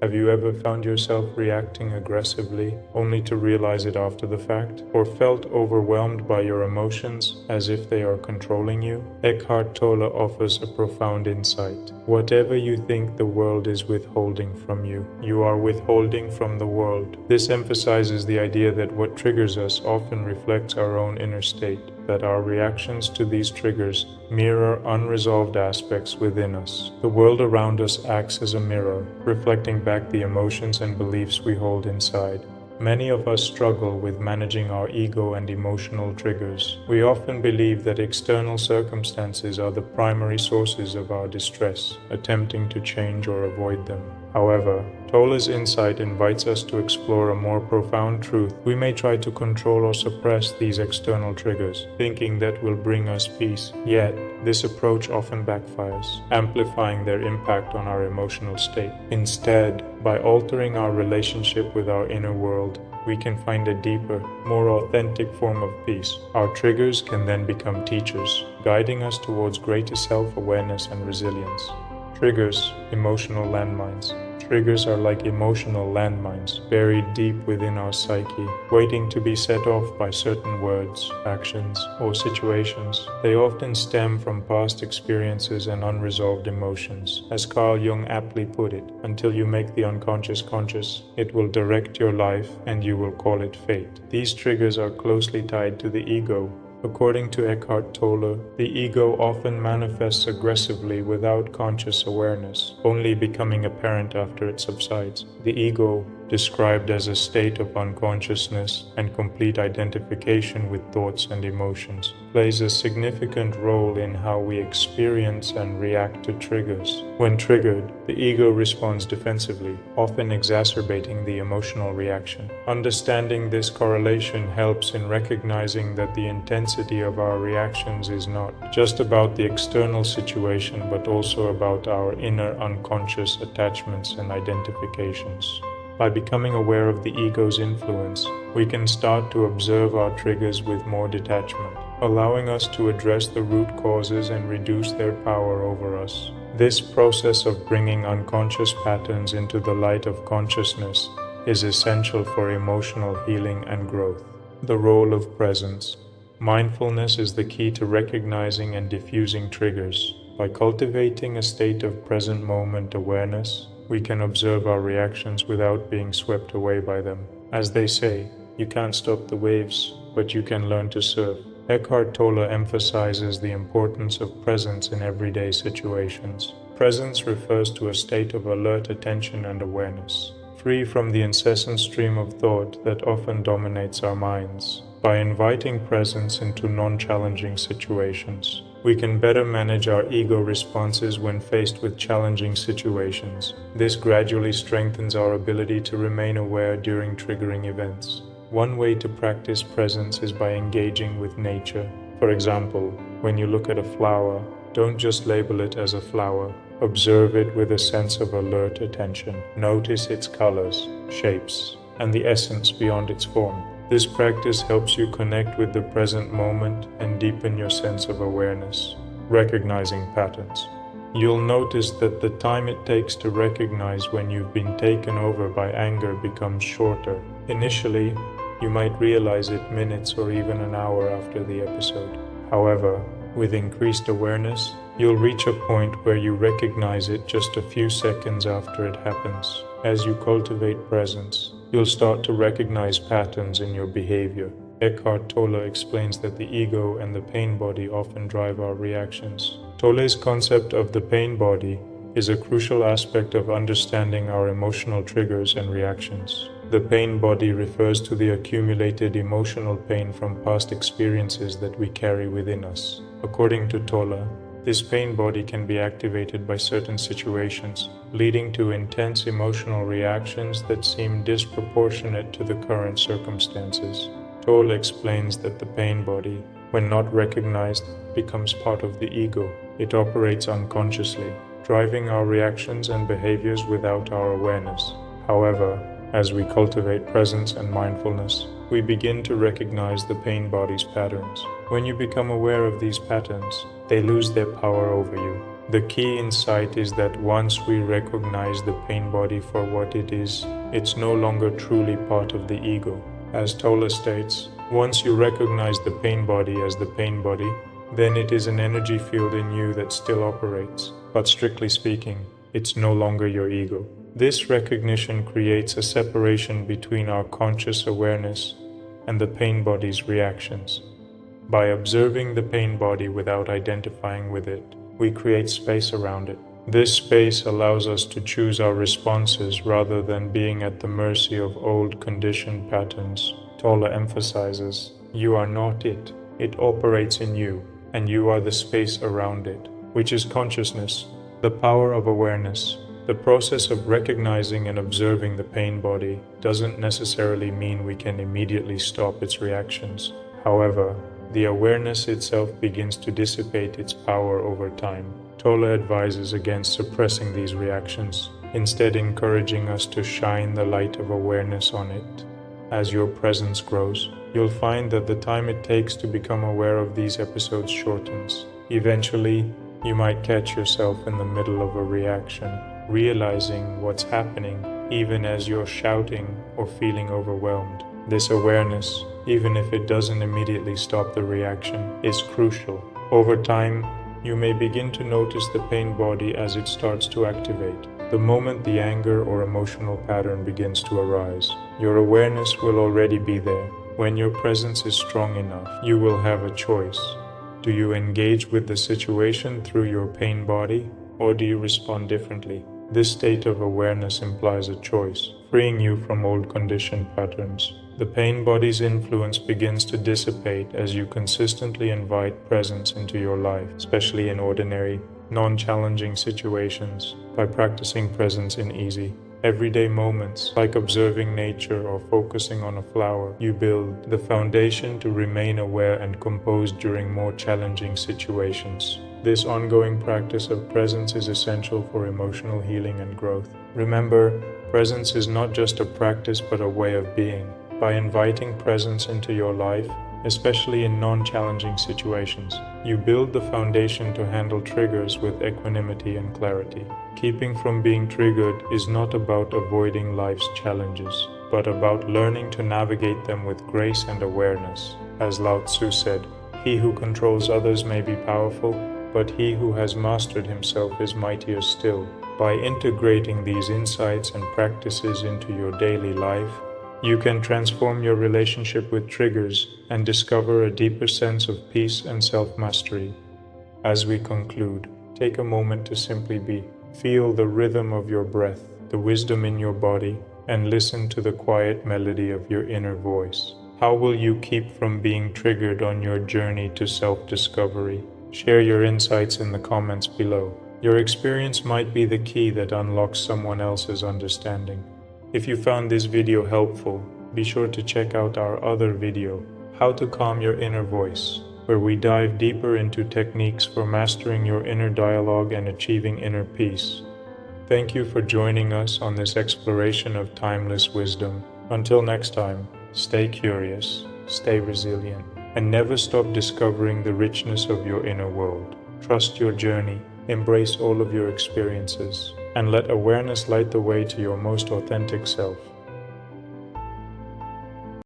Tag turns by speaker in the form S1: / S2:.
S1: Have you ever found yourself reacting aggressively only to realize it after the fact? Or felt overwhelmed by your emotions as if they are controlling you? Echkart Tolle offers a profound insight. Whatever you think the world is withholding from you, you are withholding from the world. This emphasizes the idea that what triggers us often reflects our own inner state, that our reactions to these triggers mirror unresolved aspects within us. The world around us acts as a mirror, reflecting back the emotions and beliefs we hold inside. Many of us struggle with managing our ego and emotional triggers. We often believe that external circumstances are the primary sources of our distress, attempting to change or avoid them. However, Tolle's insight invites us to explore a more profound truth. We may try to control or suppress these external triggers, thinking that will bring us peace. Yet, this approach often backfires, amplifying their impact on our emotional state. Instead, by altering our relationship with our inner world, we can find a deeper, more authentic form of peace. Our triggers can then become teachers, guiding us towards greater self-awareness and resilience. Triggers, emotional landmines. Triggers are like emotional landmines, buried deep within our psyche, waiting to be set off by certain words, actions, or situations. They often stem from past experiences and unresolved emotions. As Carl Jung aptly put it, until you make the unconscious conscious, it will direct your life and you will call it fate. These triggers are closely tied to the ego. According to Eckhart Tolle, the ego often manifests aggressively without conscious awareness, only becoming apparent after it subsides. The ego, described as a state of unconsciousness and complete identification with thoughts and emotions, plays a significant role in how we experience and react to triggers. When triggered, the ego responds defensively, often exacerbating the emotional reaction. Understanding this correlation helps in recognizing that the intensity of our reactions is not just about the external situation, but also about our inner unconscious attachments and identifications. By becoming aware of the ego's influence, we can start to observe our triggers with more detachment, allowing us to address the root causes and reduce their power over us. This process of bringing unconscious patterns into the light of consciousness is essential for emotional healing and growth. The role of presence. Mindfulness is the key to recognizing and diffusing triggers. By cultivating a state of present moment awareness, we can observe our reactions without being swept away by them. As they say, you can't stop the waves, but you can learn to surf. Eckhart Tolle emphasizes the importance of presence in everyday situations. Presence refers to a state of alert attention and awareness, free from the incessant stream of thought that often dominates our minds. By inviting presence into non-challenging situations, we can better manage our ego responses when faced with challenging situations. This gradually strengthens our ability to remain aware during triggering events. One way to practice presence is by engaging with nature. For example, when you look at a flower, don't just label it as a flower. Observe it with a sense of alert attention. Notice its colors, shapes, and the essence beyond its form. This practice helps you connect with the present moment and deepen your sense of awareness. Recognizing patterns. You'll notice that the time it takes to recognize when you've been taken over by anger becomes shorter. Initially, you might realize it minutes or even an hour after the episode. However, with increased awareness, you'll reach a point where you recognize it just a few seconds after it happens. As you cultivate presence, you'll start to recognize patterns in your behavior. Eckhart Tolle explains that the ego and the pain body often drive our reactions. Tolle's concept of the pain body is a crucial aspect of understanding our emotional triggers and reactions. The pain body refers to the accumulated emotional pain from past experiences that we carry within us. According to Tolle, this pain body can be activated by certain situations, leading to intense emotional reactions that seem disproportionate to the current circumstances. Tolle explains that the pain body, when not recognized, becomes part of the ego. It operates unconsciously, driving our reactions and behaviors without our awareness. However, as we cultivate presence and mindfulness, we begin to recognize the pain body's patterns. When you become aware of these patterns, they lose their power over you. The key insight is that once we recognize the pain body for what it is, it's no longer truly part of the ego. As Tolle states, once you recognize the pain body as the pain body, then it is an energy field in you that still operates. But strictly speaking, it's no longer your ego. This recognition creates a separation between our conscious awareness and the pain body's reactions. By observing the pain body without identifying with it, we create space around it. This space allows us to choose our responses rather than being at the mercy of old conditioned patterns. Tolle emphasizes, you are not it. It operates in you, and you are the space around it, which is consciousness, the power of awareness. The process of recognizing and observing the pain body doesn't necessarily mean we can immediately stop its reactions. However, the awareness itself begins to dissipate its power over time. Tolle advises against suppressing these reactions, instead encouraging us to shine the light of awareness on it. As your presence grows, you'll find that the time it takes to become aware of these episodes shortens. Eventually, you might catch yourself in the middle of a reaction, realizing what's happening even as you're shouting or feeling overwhelmed. This awareness, even if it doesn't immediately stop the reaction, is crucial. Over time, you may begin to notice the pain body as it starts to activate. The moment the anger or emotional pattern begins to arise, your awareness will already be there. When your presence is strong enough, you will have a choice. Do you engage with the situation through your pain body, or do you respond differently? This state of awareness implies a choice, freeing you from old conditioned patterns. The pain body's influence begins to dissipate as you consistently invite presence into your life, especially in ordinary, non-challenging situations. By practicing presence in easy, everyday moments, like observing nature or focusing on a flower, you build the foundation to remain aware and composed during more challenging situations. This ongoing practice of presence is essential for emotional healing and growth. Remember, presence is not just a practice but a way of being. By inviting presence into your life, especially in non-challenging situations, you build the foundation to handle triggers with equanimity and clarity. Keeping from being triggered is not about avoiding life's challenges, but about learning to navigate them with grace and awareness. As Lao Tzu said, "He who controls others may be powerful, but he who has mastered himself is mightier still." By integrating these insights and practices into your daily life, you can transform your relationship with triggers and discover a deeper sense of peace and self-mastery. As we conclude, take a moment to simply be. Feel the rhythm of your breath, the wisdom in your body, and listen to the quiet melody of your inner voice. How will you keep from being triggered on your journey to self-discovery? Share your insights in the comments below. Your experience might be the key that unlocks someone else's understanding. If you found this video helpful, be sure to check out our other video, How to Calm Your Inner Voice, where we dive deeper into techniques for mastering your inner dialogue and achieving inner peace. Thank you for joining us on this exploration of timeless wisdom. Until next time, stay curious, stay resilient, and never stop discovering the richness of your inner world. Trust your journey, embrace all of your experiences, and let awareness light the way to your most authentic self.